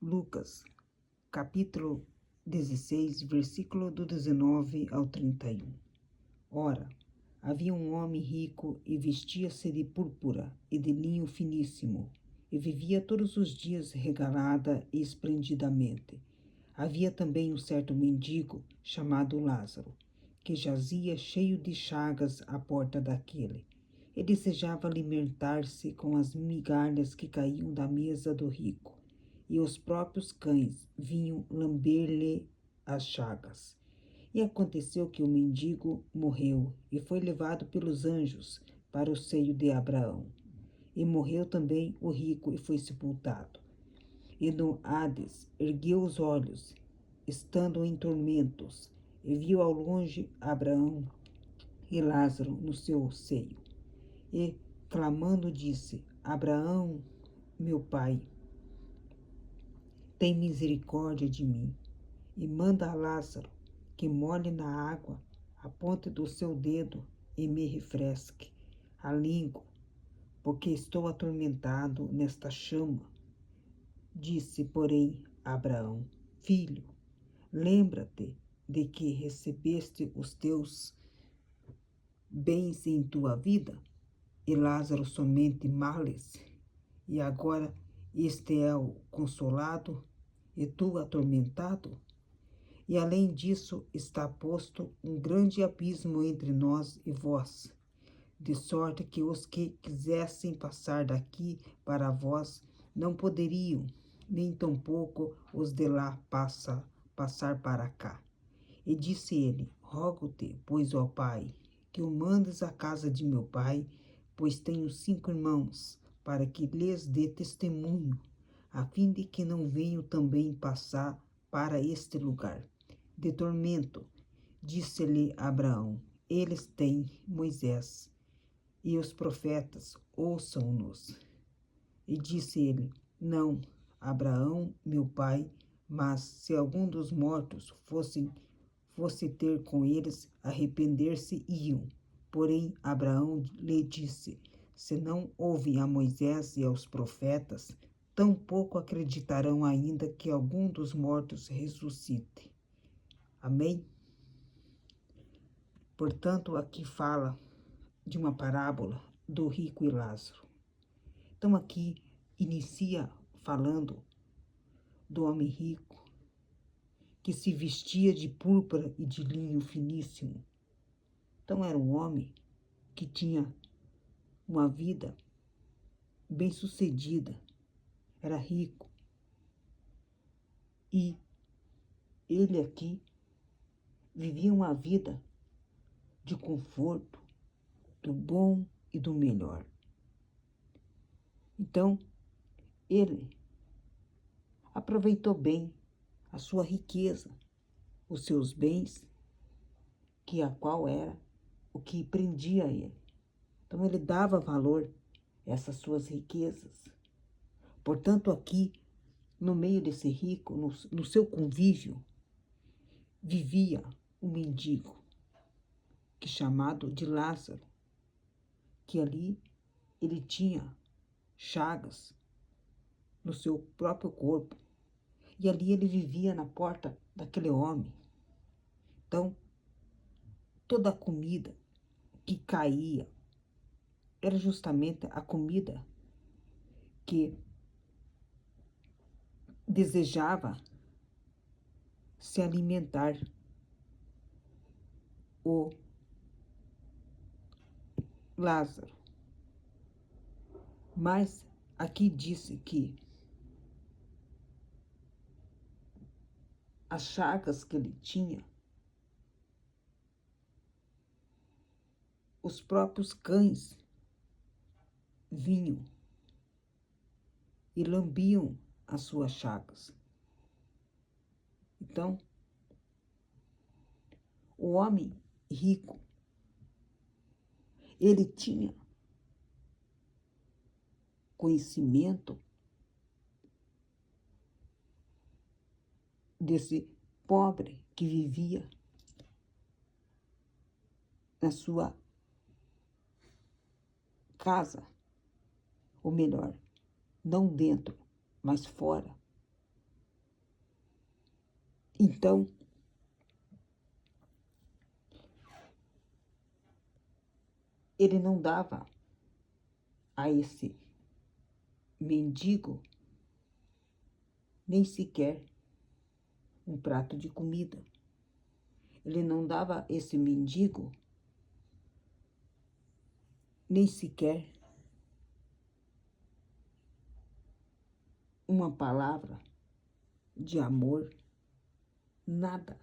Lucas, capítulo 16, versículo do 19 ao 31. Ora, havia um homem rico e vestia-se de púrpura e de linho finíssimo, e vivia todos os dias regalada e esplendidamente. Havia também um certo mendigo, chamado Lázaro, que jazia cheio de chagas à porta daquele. E desejava alimentar-se com as migalhas que caíam da mesa do rico, e os próprios cães vinham lamber-lhe as chagas. E aconteceu que o mendigo morreu e foi levado pelos anjos para o seio de Abraão. E morreu também o rico e foi sepultado. E no Hades ergueu os olhos, estando em tormentos, e viu ao longe Abraão e Lázaro no seu seio. E, clamando, disse: Abraão, meu pai, tem misericórdia de mim, e manda a Lázaro que molhe na água a ponta do seu dedo e me refresque a língua, porque estou atormentado nesta chama. Disse, porém, Abraão: Filho, lembra-te de que recebeste os teus bens em tua vida, e Lázaro somente males, e agora este é o consolado, e tu atormentado? E além disso está posto um grande abismo entre nós e vós, de sorte que os que quisessem passar daqui para vós não poderiam, nem tampouco os de lá passar para cá. E disse ele: Rogo-te, pois, ó Pai, que o mandes à casa de meu pai, pois tenho 5 irmãos, para que lhes dê testemunho, a fim de que não venham também passar para este lugar de tormento. Disse-lhe Abraão: Eles têm Moisés e os profetas, ouçam-nos. E disse ele: Não, Abraão, meu pai, mas se algum dos mortos fosse ter com eles, arrepender-se-iam. Porém, Abraão lhe disse: Se não ouvem a Moisés e aos profetas, tampouco acreditarão ainda que algum dos mortos ressuscite. Amém? Portanto, aqui fala de uma parábola do rico e Lázaro. Então, aqui inicia falando do homem rico que se vestia de púrpura e de linho finíssimo. Então, era um homem que tinha uma vida bem-sucedida, era rico. E ele aqui vivia uma vida de conforto, do bom e do melhor. Então, ele aproveitou bem a sua riqueza, os seus bens, que a qual era o que prendia ele. Então, ele dava valor a essas suas riquezas. Portanto, aqui, no meio desse rico, no seu convívio, vivia um mendigo, que chamado de Lázaro, que ali ele tinha chagas no seu próprio corpo. E ali ele vivia na porta daquele homem. Então, toda a comida que caía era justamente a comida que desejava se alimentar o Lázaro. Mas aqui disse que as chagas que ele tinha, os próprios cães vinham e lambiam as suas chagas. Então, o homem rico, ele tinha conhecimento desse pobre que vivia na sua casa, ou melhor, não dentro, mas fora, Então, ele não dava a esse mendigo nem sequer um prato de comida. Ele não dava a esse mendigo nem sequer uma palavra de amor, nada.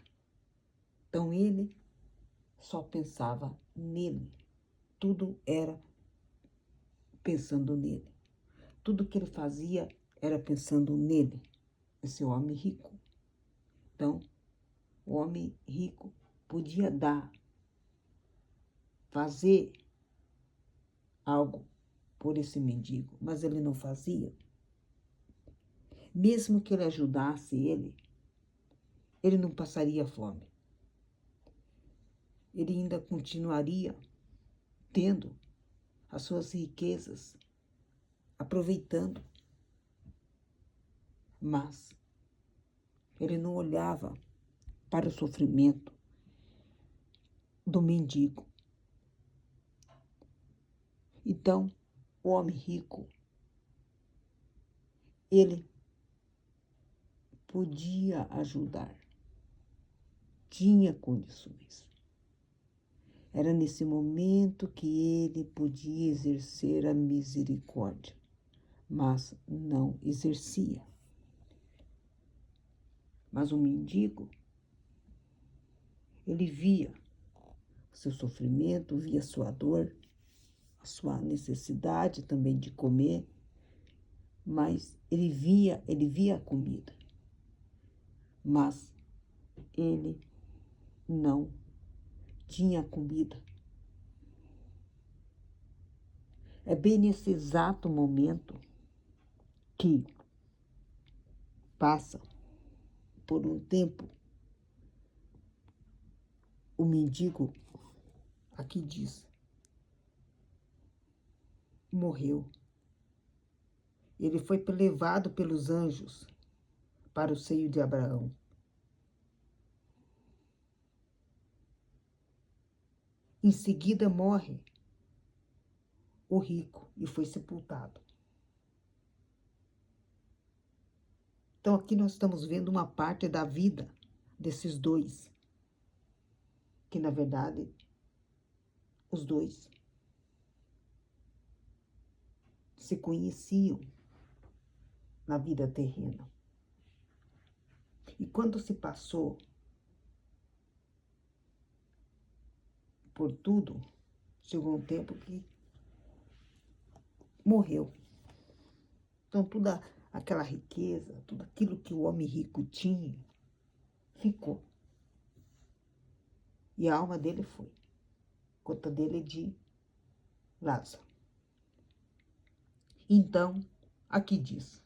Então ele só pensava nele. Tudo era pensando nele. Tudo que ele fazia era pensando nele, esse homem rico. Então, o homem rico podia dar, fazer algo por esse mendigo, mas ele não fazia. Mesmo que ele ajudasse ele não passaria fome. Ele ainda continuaria tendo as suas riquezas, aproveitando. Mas ele não olhava para o sofrimento do mendigo. Então, o homem rico, ele podia ajudar, tinha condições. Era nesse momento que ele podia exercer a misericórdia, mas não exercia. Mas o mendigo, ele via seu sofrimento, via sua dor, a sua necessidade também de comer, mas ele via a comida, mas ele não tinha comida. É bem nesse exato momento que passa por um tempo, o mendigo, aqui diz, morreu. Ele foi levado pelos anjos para o seio de Abraão. Em seguida morre o rico e foi sepultado. Então aqui nós estamos vendo uma parte da vida desses dois, que na verdade os dois se conheciam na vida terrena. E quando se passou por tudo, chegou um tempo que morreu. Então toda aquela riqueza, tudo aquilo que o homem rico tinha, ficou. E a alma dele foi. Conta dele é de Lázaro. Então, aqui diz,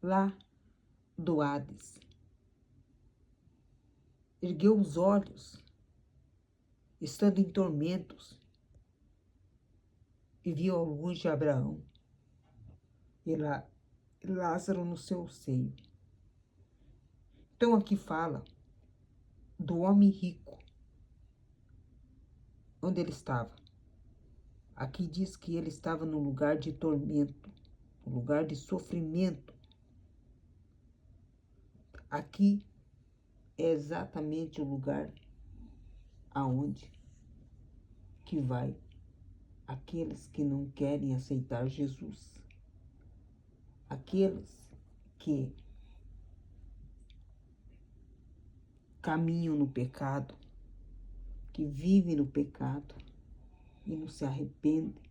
lá do Hades, ergueu os olhos, estando em tormentos, e viu ao longe Abraão e Lázaro no seu seio. Então aqui fala do homem rico, onde ele estava. Aqui diz que ele estava num lugar de tormento, um lugar de sofrimento. Aqui é exatamente o lugar aonde que vai aqueles que não querem aceitar Jesus, aqueles que caminham no pecado, que vivem no pecado e não se arrependem.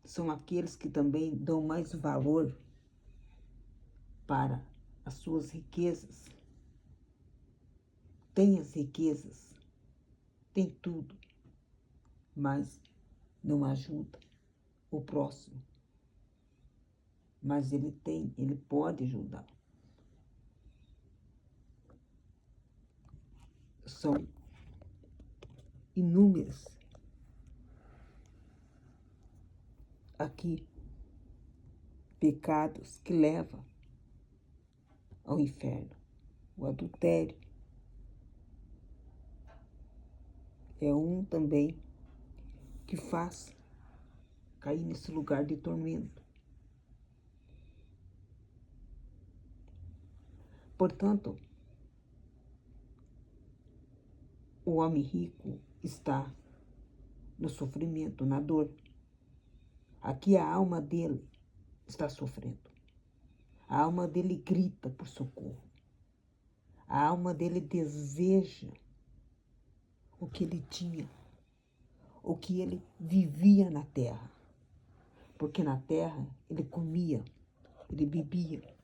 São aqueles que também dão mais valor para as suas riquezas. Tem as riquezas, tem tudo, mas não ajuda o próximo. Mas ele pode ajudar. São inúmeras aqui pecados que levam ao inferno. O adultério é um também que faz cair nesse lugar de tormento. Portanto, o homem rico está no sofrimento, na dor. Aqui a alma dele está sofrendo. A alma dele grita por socorro. A alma dele deseja o que ele tinha, o que ele vivia na terra. Porque na terra ele comia, ele bebia.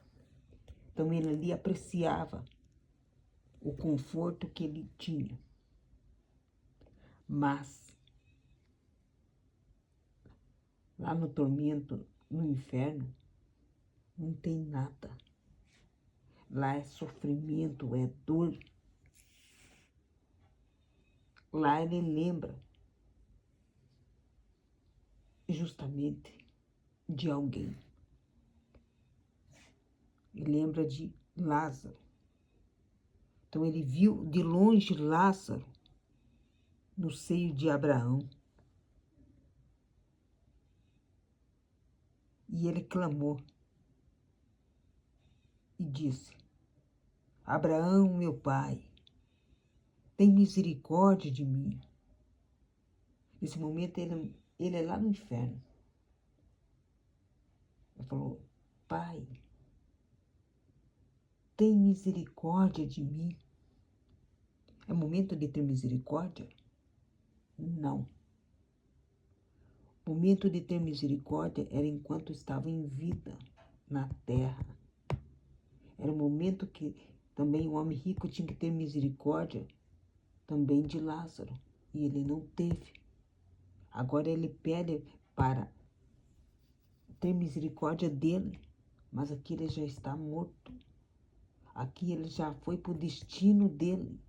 Então ele ali apreciava o conforto que ele tinha. Mas lá no tormento, no inferno, não tem nada. Lá é sofrimento, é dor. Lá ele lembra justamente de alguém. Ele lembra de Lázaro. Então ele viu de longe Lázaro no seio de Abraão. E ele clamou e disse: Abraão, meu pai, tem misericórdia de mim. Nesse momento ele é lá no inferno. Ele falou: Pai, tem misericórdia de mim. É momento de ter misericórdia? Não. O momento de ter misericórdia era enquanto estava em vida na terra. Era o momento que também o homem rico tinha que ter misericórdia também de Lázaro. E ele não teve. Agora ele pede para ter misericórdia dele, mas aqui ele já está morto. Aqui ele já foi para o destino dele.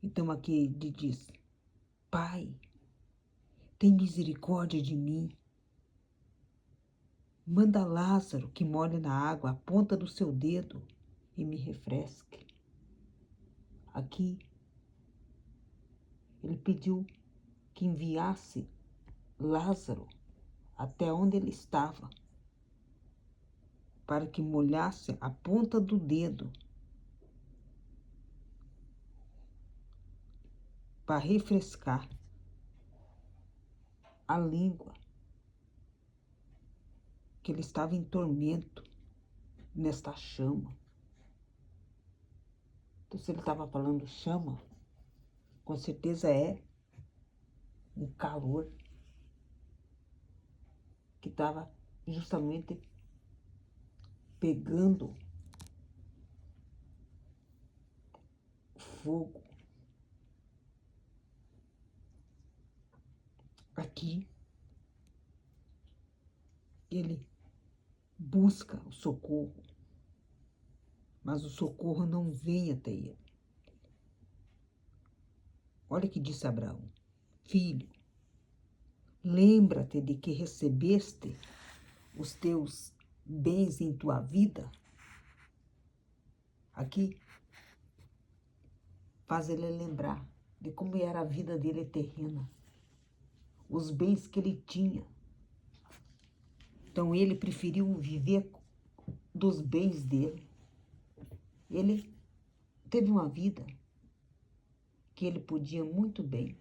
Então aqui ele diz: Pai, tem misericórdia de mim. Manda Lázaro que molhe na água a ponta do seu dedo e me refresque. Aqui ele pediu que enviasse Lázaro até onde ele estava, para que molhasse a ponta do dedo, para refrescar a língua, que ele estava em tormento nesta chama. Então, se ele estava falando chama, com certeza é um calor que estava justamente pegando fogo. Aqui ele busca o socorro, mas o socorro não vem até ele. Olha o que disse Abraão: Filho, lembra-te de que recebeste os teus bens em tua vida. Aqui faz ele lembrar de como era a vida dele terrena, os bens que ele tinha. Então ele preferiu viver dos bens dele. Ele teve uma vida que ele podia muito bem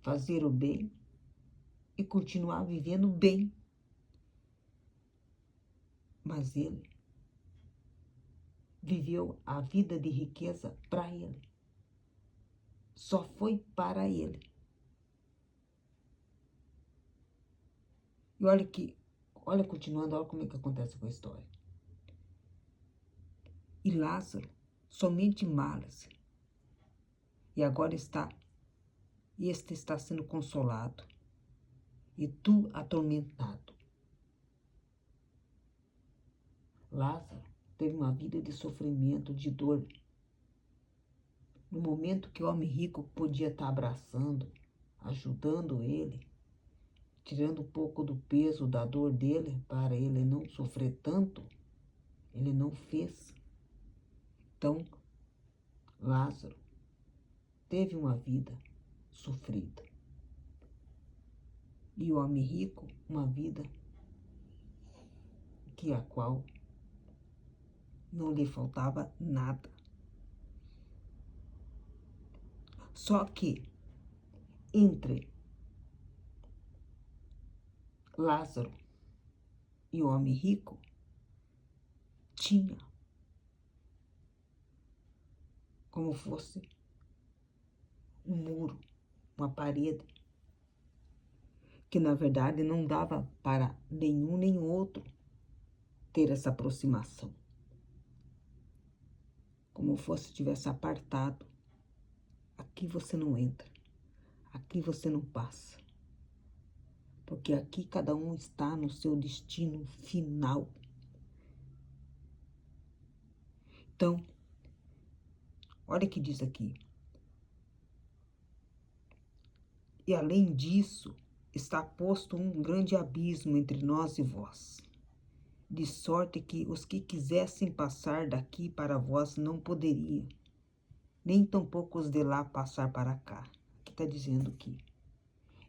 fazer o bem e continuar vivendo bem. Mas ele viveu a vida de riqueza para ele. Só foi para ele. E olha continuando, olha como é que acontece com a história. E Lázaro somente malas. E agora este está sendo consolado. E tu atormentado. Lázaro teve uma vida de sofrimento, de dor. No momento que o homem rico podia estar abraçando, ajudando ele, tirando um pouco do peso da dor dele, para ele não sofrer tanto, ele não fez. Então, Lázaro teve uma vida sofrida. E o homem rico, uma vida que a qual não lhe faltava nada. Só que entre Lázaro e o homem rico tinha como fosse um muro, uma parede, que na verdade não dava para nenhum nem outro ter essa aproximação. Como fosse tivesse apartado. Aqui você não entra, aqui você não passa. Porque aqui cada um está no seu destino final. Então, olha o que diz aqui. E além disso, está posto um grande abismo entre nós e vós, de sorte que os que quisessem passar daqui para vós não poderiam, nem tampouco os de lá passar para cá. Aqui está dizendo que,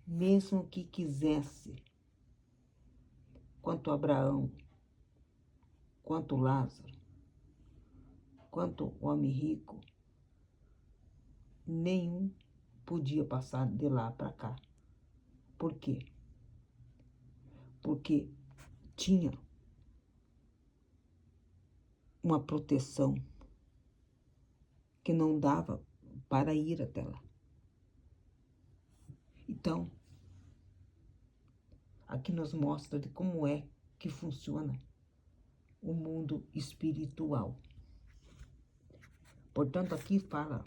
mesmo que quisesse, quanto Abraão, quanto Lázaro, quanto o homem rico, nenhum podia passar de lá para cá. Por quê? Porque tinha uma proteção que não dava para ir até lá. Então, aqui nos mostra de como é que funciona o mundo espiritual. Portanto, aqui fala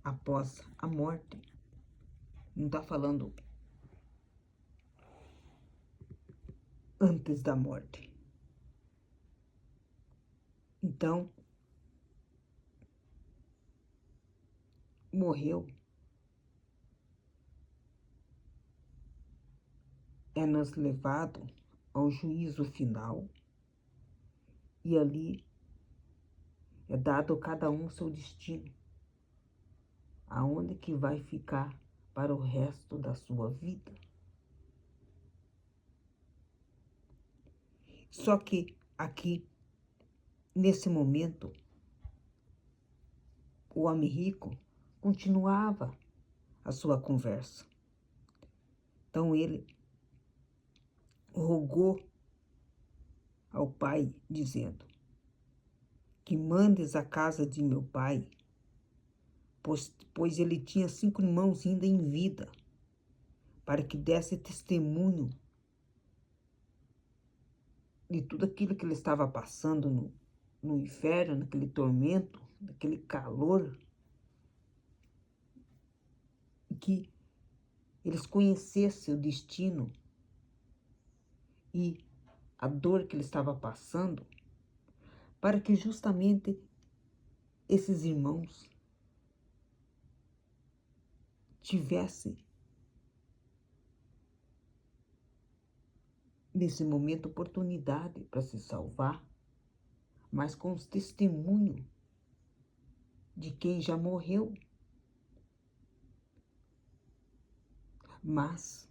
após a morte. Não está falando antes da morte. Então, morreu é nos levado ao juízo final e ali é dado a cada um seu destino, aonde que vai ficar para o resto da sua vida. Só que aqui, nesse momento, o homem rico continuava a sua conversa. Então ele rogou ao pai, dizendo: que mandes a casa de meu pai, pois ele tinha 5 irmãos ainda em vida, para que desse testemunho de tudo aquilo que ele estava passando no inferno, naquele tormento, naquele calor, e que eles conhecessem o destino e a dor que ele estava passando, para que justamente esses irmãos tivessem, nesse momento, oportunidade para se salvar, mas com os testemunhos de quem já morreu. Mas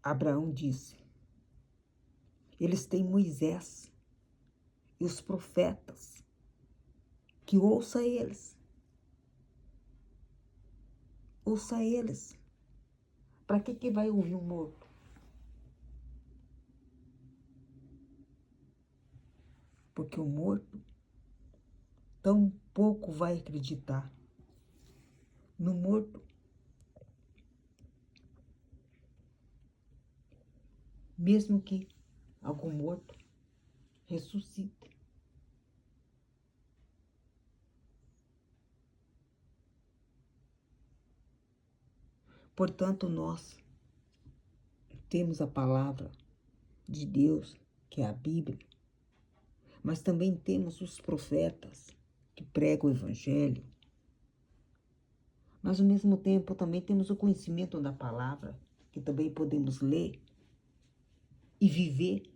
Abraão disse: eles têm Moisés e os profetas, que ouça eles. Ouça eles. Para que vai ouvir um morto? Porque o morto tão pouco vai acreditar no morto. Mesmo que algum morto ressuscite. Portanto, nós temos a palavra de Deus, que é a Bíblia, mas também temos os profetas que pregam o Evangelho, Mas ao mesmo tempo também temos o conhecimento da palavra, que também podemos ler e viver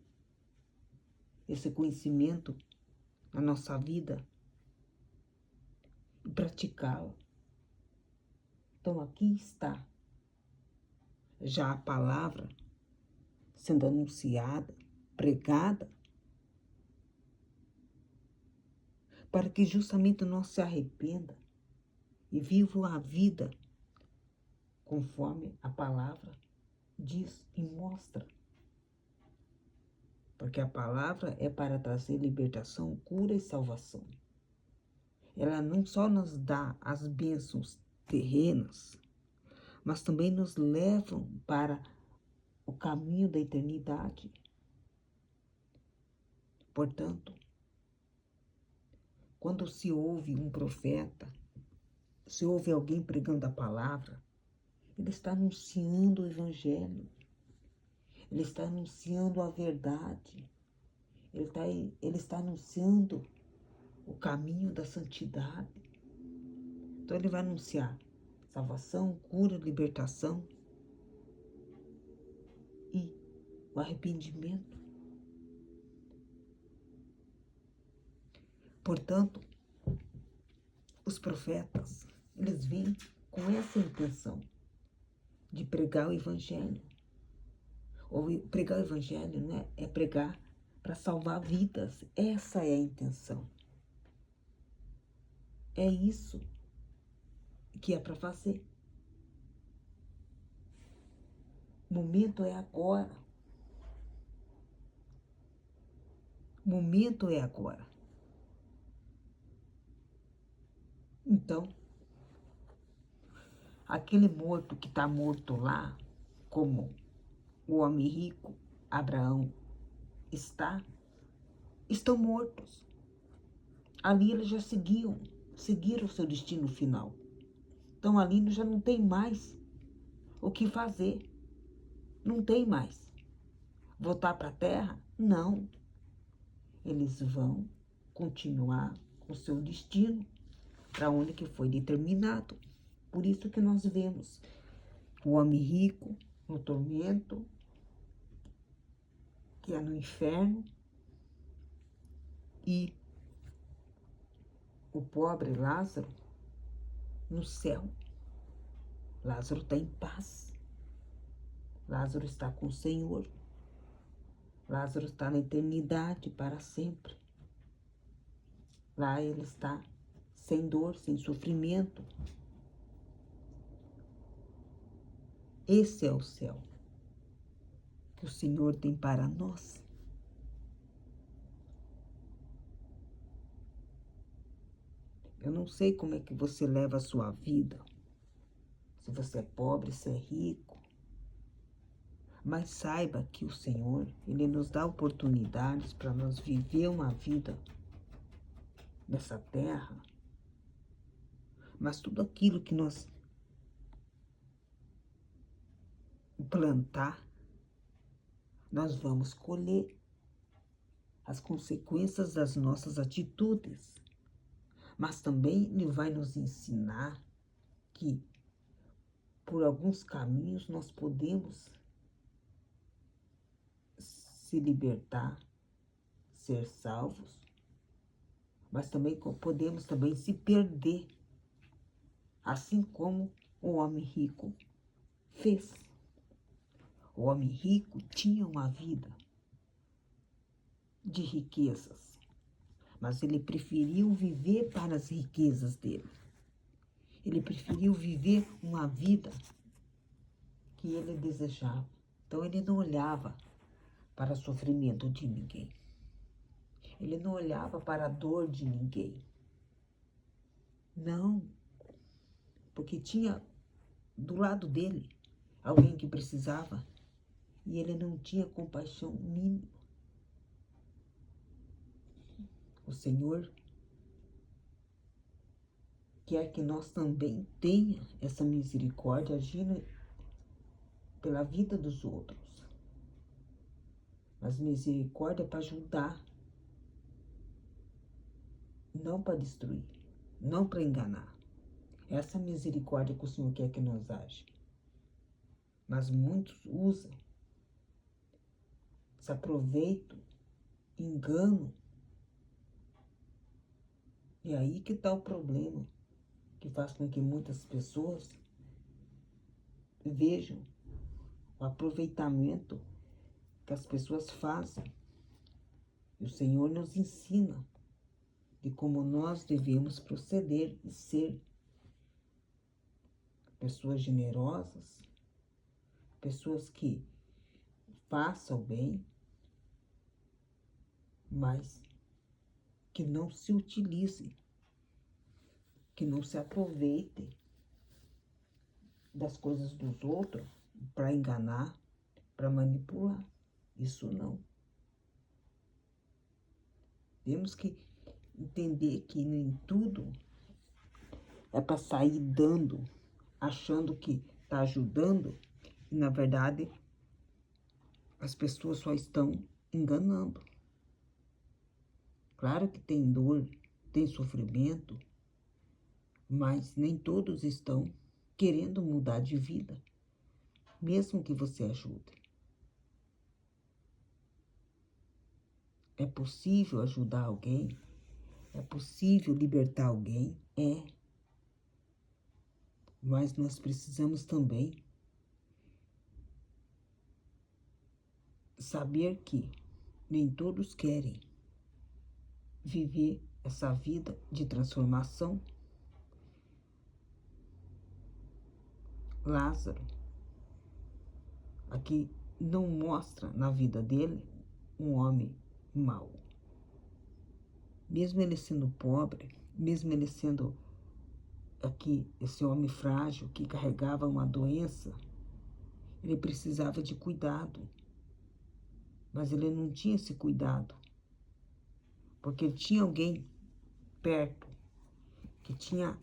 esse conhecimento na nossa vida e praticá-lo. Então aqui está já a palavra sendo anunciada, pregada, para que justamente nós se arrependa e viva a vida conforme a palavra diz e mostra. Porque a palavra é para trazer libertação, cura e salvação. Ela não só nos dá as bênçãos terrenas, mas também nos levam para o caminho da eternidade. Portanto, quando se ouve um profeta, se ouve alguém pregando a palavra, ele está anunciando o evangelho, ele está anunciando a verdade, ele está anunciando o caminho da santidade. Então ele vai anunciar salvação, cura, libertação e o arrependimento. Portanto, os profetas, eles vêm com essa intenção de pregar o evangelho. Ou pregar o evangelho, né? É pregar para salvar vidas. Essa é a intenção. É isso que é para fazer. O momento é agora. O momento é agora. Então, aquele morto que está morto lá, como o homem rico, Abraão, estão mortos. Ali eles já seguiram o seu destino final. Então ali já não tem mais o que fazer. Não tem mais. Voltar para a terra? Não. Eles vão continuar o seu destino para onde que foi determinado. Por isso que nós vemos o homem rico no tormento, que é no inferno, e o pobre Lázaro no céu. Lázaro está em paz. Lázaro está com o Senhor. Lázaro está na eternidade para sempre. Lá ele está sem dor, sem sofrimento. Esse é o céu que o Senhor tem para nós. Eu não sei como é que você leva a sua vida, se você é pobre, se é rico, mas saiba que o Senhor, Ele nos dá oportunidades para nós viver uma vida nessa terra, mas tudo aquilo que nós plantar, nós vamos colher as consequências das nossas atitudes. Mas também Ele vai nos ensinar que por alguns caminhos nós podemos se libertar, ser salvos, mas também podemos também se perder, assim como o homem rico fez. O homem rico tinha uma vida de riquezas, mas ele preferiu viver para as riquezas dele. Ele preferiu viver uma vida que ele desejava. Então ele não olhava para o sofrimento de ninguém. Ele não olhava para a dor de ninguém. Não, porque tinha do lado dele alguém que precisava e ele não tinha compaixão mínima. O Senhor quer que nós também tenha essa misericórdia agindo pela vida dos outros. Mas misericórdia para ajudar, não para destruir, não para enganar. Essa misericórdia que o Senhor quer que nós age. Mas muitos usam, se aproveitam, enganam. E aí que está o problema, que faz com que muitas pessoas vejam o aproveitamento que as pessoas fazem. E o Senhor nos ensina de como nós devemos proceder e ser pessoas generosas, pessoas que façam o bem, mas que não se utilizem, que não se aproveitem das coisas dos outros para enganar, para manipular. Isso não. Temos que entender que nem tudo é para sair dando, achando que está ajudando, e na verdade as pessoas só estão enganando. Claro que tem dor, tem sofrimento, mas nem todos estão querendo mudar de vida, mesmo que você ajude. É possível ajudar alguém? É possível libertar alguém? É. Mas nós precisamos também saber que nem todos querem viver essa vida de transformação. Lázaro aqui não mostra na vida dele um homem mau. Mesmo ele sendo pobre, mesmo ele sendo aqui esse homem frágil que carregava uma doença, ele precisava de cuidado. Mas ele não tinha esse cuidado, porque ele tinha alguém perto que tinha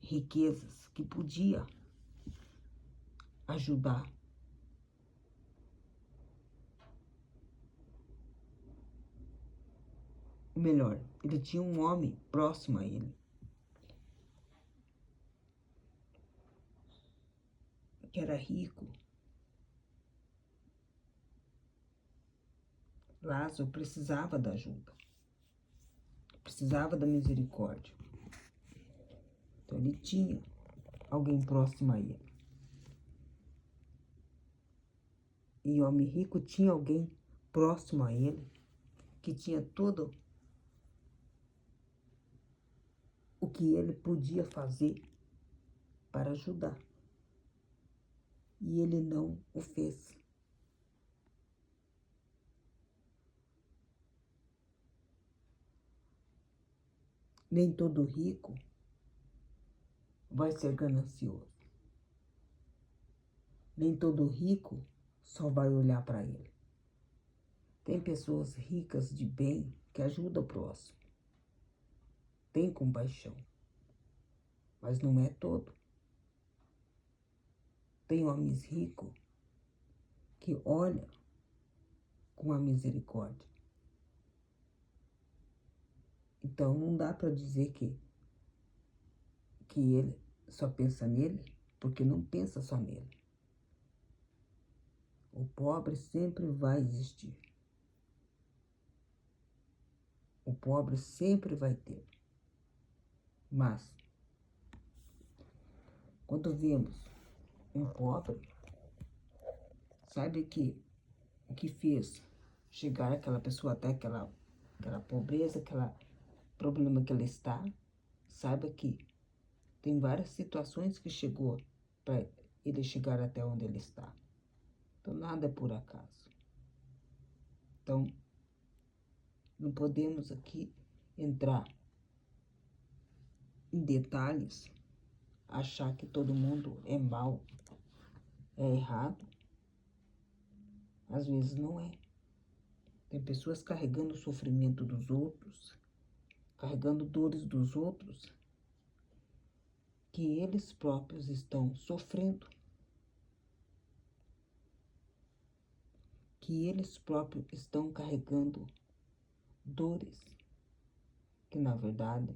riquezas, que podia ajudar. Ou melhor, ele tinha um homem próximo a ele, que era rico. Lázaro precisava da ajuda, precisava da misericórdia. Então ele tinha alguém próximo a ele. E o homem rico tinha alguém próximo a ele, que tinha tudo o que ele podia fazer para ajudar. E ele não o fez. Nem todo rico vai ser ganancioso. Nem todo rico só vai olhar para ele. Tem pessoas ricas de bem que ajudam o próximo. Tem compaixão. Mas não é todo. Tem homens ricos que olham com a misericórdia. Então não dá para dizer que ele só pensa nele, porque não pensa só nele. O pobre sempre vai existir. O pobre sempre vai ter. Mas, quando vemos um pobre, sabe que o que fez chegar aquela pessoa até aquela pobreza, aquele problema que ela está, saiba que tem várias situações que chegou para ele chegar até onde ele está. Então, nada é por acaso. Então, não podemos aqui entrar em detalhes, achar que todo mundo é mau, é errado. Às vezes não é. Tem pessoas carregando o sofrimento dos outros, carregando dores dos outros, que eles próprios estão sofrendo. Que eles próprios estão carregando dores, que na verdade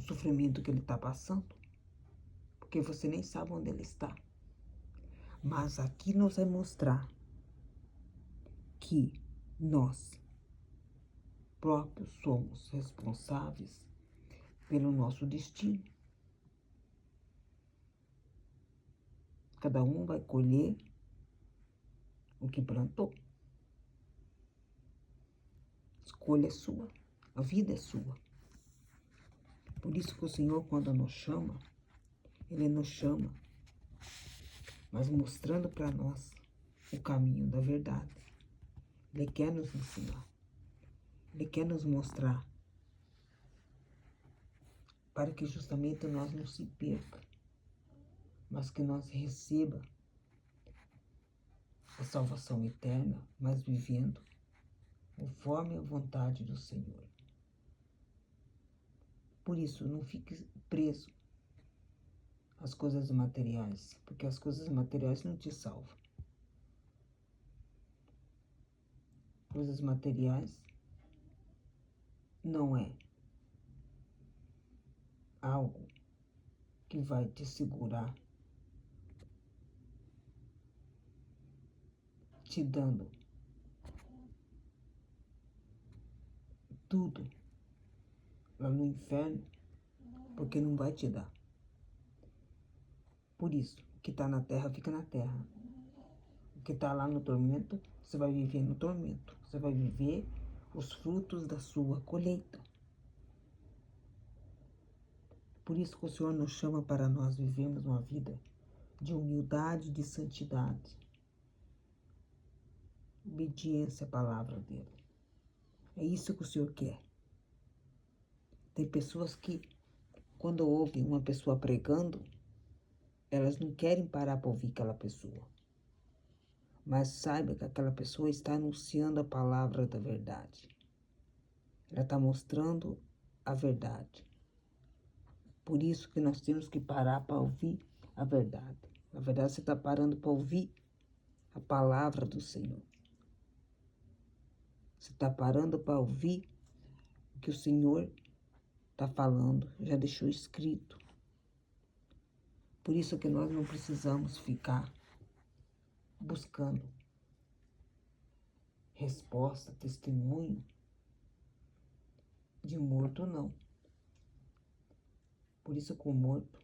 o sofrimento que ele está passando, porque você nem sabe onde ele está. Mas aqui nós vai mostrar que nós próprios somos responsáveis pelo nosso destino. Cada um vai colher o que plantou. A escolha é sua, a vida é sua. Por isso que o Senhor, quando nos chama, Ele nos chama, mas mostrando para nós o caminho da verdade. Ele quer nos ensinar. Ele quer nos mostrar para que justamente nós não se perca, mas que nós receba a salvação eterna, mas vivendo conforme a vontade do Senhor. Por isso, não fique preso às coisas materiais, porque as coisas materiais não te salvam. Coisas materiais não é algo que vai te segurar, te dando tudo lá no inferno, porque não vai te dar. Por isso, o que está na terra, fica na terra. O que está lá no tormento, você vai viver no tormento. Você vai viver os frutos da sua colheita. Por isso que o Senhor nos chama para nós vivermos uma vida de humildade, de santidade. Obediência à palavra dele. É isso que o Senhor quer. Tem pessoas que, quando ouvem uma pessoa pregando, elas não querem parar para ouvir aquela pessoa. Mas saiba que aquela pessoa está anunciando a palavra da verdade. Ela está mostrando a verdade. Por isso que nós temos que parar para ouvir a verdade. Na verdade, você está parando para ouvir a palavra do Senhor. Você está parando para ouvir o que o Senhor está falando, já deixou escrito. Por isso que nós não precisamos ficar buscando resposta, testemunho de morto, não. Por isso que o morto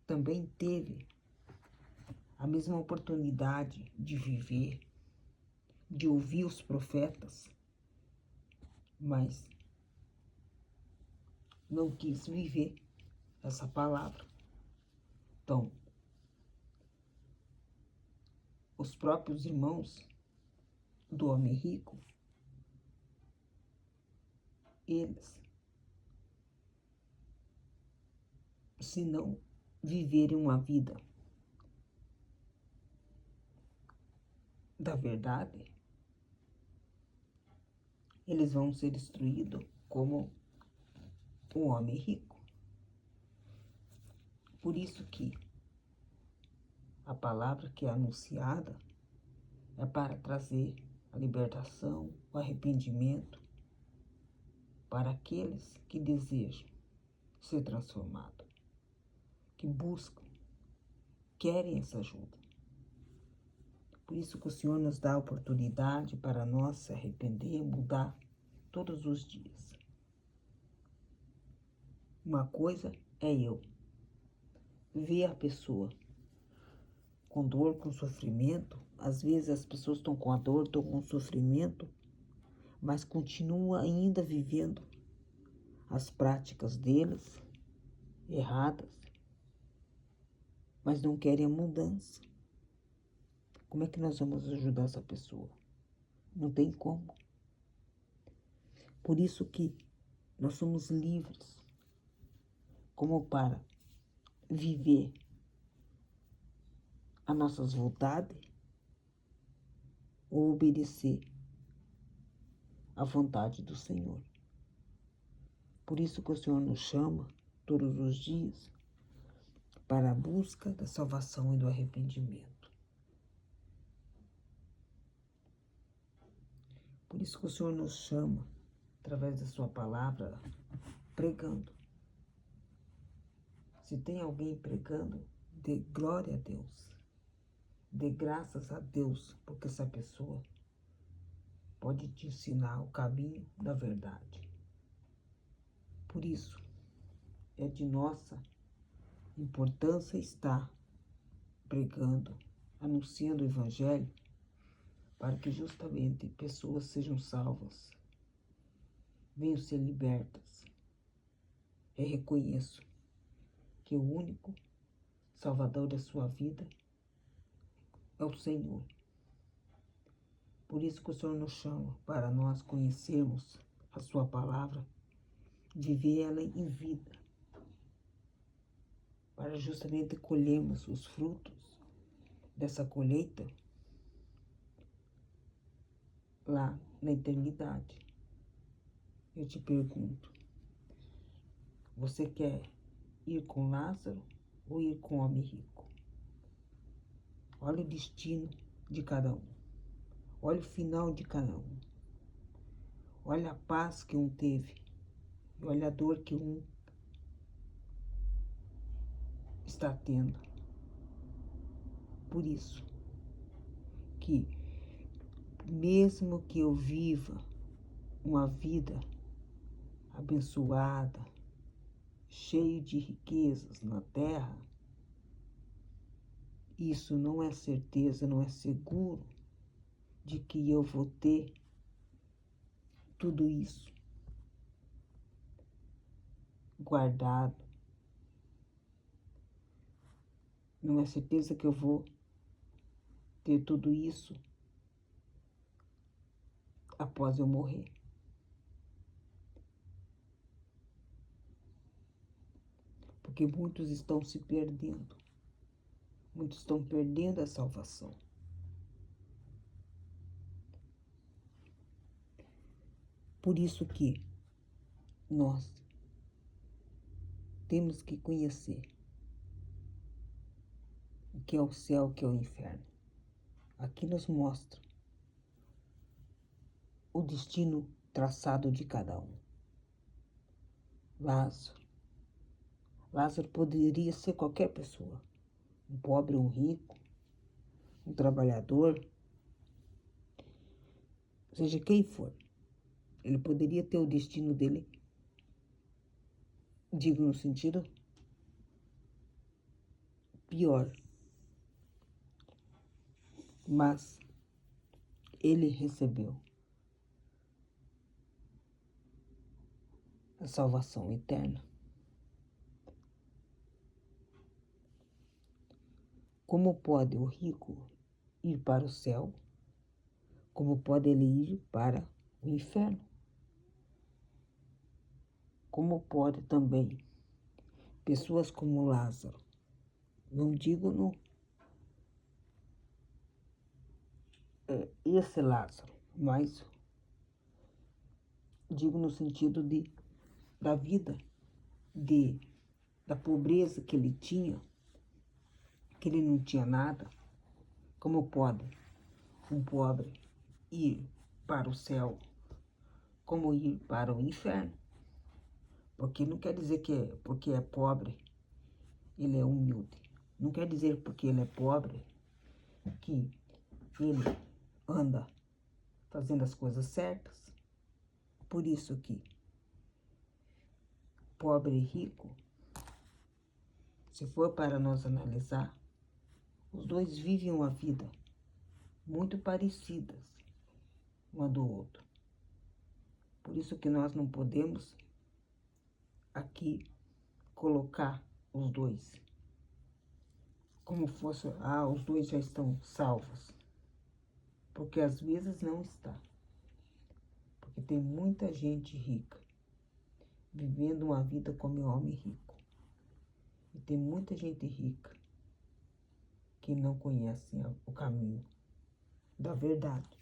também teve a mesma oportunidade de viver, de ouvir os profetas, mas não quis viver essa palavra. Então, os próprios irmãos do homem rico, eles, se não viverem uma vida da verdade, eles vão ser destruídos como o homem rico. Por isso que a palavra que é anunciada é para trazer a libertação, o arrependimento para aqueles que desejam ser transformados, que buscam, querem essa ajuda. Por isso que o Senhor nos dá a oportunidade para nós se arrepender, mudar todos os dias. Uma coisa é eu ver a pessoa com dor, com sofrimento. Às vezes as pessoas estão com a dor, estão com sofrimento, mas continuam ainda vivendo as práticas deles erradas, mas não querem a mudança. Como é que nós vamos ajudar essa pessoa? Não tem como. Por isso que nós somos livres, como para viver as nossas vontades ou obedecer à vontade do Senhor. Por isso que o Senhor nos chama todos os dias para a busca da salvação e do arrependimento. Por isso que o Senhor nos chama, através da sua palavra, pregando. Se tem alguém pregando, dê glória a Deus. Dê graças a Deus, porque essa pessoa pode te ensinar o caminho da verdade. Por isso, é de nossa importância estar pregando, anunciando o Evangelho, para que justamente pessoas sejam salvas, venham ser libertas. Eu reconheço que o único Salvador da sua vida é o Senhor. Por isso que o Senhor nos chama, para nós conhecermos a sua palavra, viver ela em vida, para justamente colhermos os frutos dessa colheita lá na eternidade. Eu te pergunto, você quer ir com Lázaro ou ir com o homem rico? Olha o destino de cada um. Olha o final de cada um. Olha a paz que um teve. E olha a dor que um está tendo. Por isso que, mesmo que eu viva uma vida abençoada, cheia de riquezas na terra, isso não é certeza, não é seguro de que eu vou ter tudo isso guardado. Não é certeza que eu vou ter tudo isso após eu morrer. Porque muitos estão se perdendo. Muitos estão perdendo a salvação. Por isso que nós temos que conhecer o que é o céu, o que é o inferno. Aqui nos mostra o destino traçado de cada um. Lázaro poderia ser qualquer pessoa, um pobre, um rico, um trabalhador, seja quem for. Ele poderia ter o destino dele, digo no sentido pior, mas ele recebeu a salvação eterna. Como pode o rico ir para o céu? Como pode ele ir para o inferno? Como pode também pessoas como Lázaro, não digo esse Lázaro, mas digo no sentido da vida, da pobreza que ele tinha, que ele não tinha nada. Como pode um pobre ir para o céu, como ir para o inferno? Porque não quer dizer que porque é pobre, ele é humilde. Não quer dizer porque ele é pobre que ele anda fazendo as coisas certas. Por isso que pobre e rico, se for para nós analisar, os dois vivem uma vida muito parecidas uma do outro. Por isso que nós não podemos aqui colocar os dois como fosse, os dois já estão salvos. Porque às vezes não está. Porque tem muita gente rica vivendo uma vida como homem rico. E tem muita gente rica que não conhece o caminho da verdade.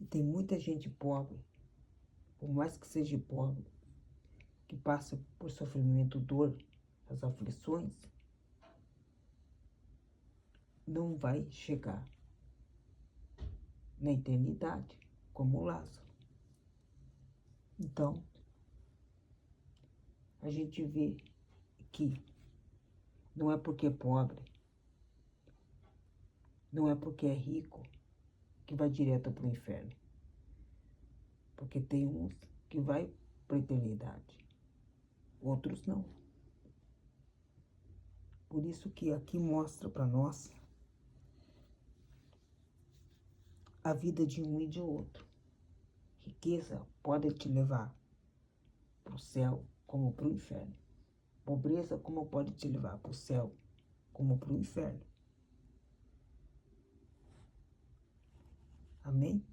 E tem muita gente pobre, por mais que seja pobre, que passa por sofrimento, dor, as aflições, não vai chegar na eternidade como Lázaro. Então, a gente vê aqui, não é porque é pobre, não é porque é rico que vai direto para o inferno. Porque tem uns que vai para a eternidade, outros não. Por isso que aqui mostra para nós a vida de um e de outro. Riqueza pode te levar para o céu como para o inferno. Pobreza como pode te levar para o céu como para o inferno. Amém?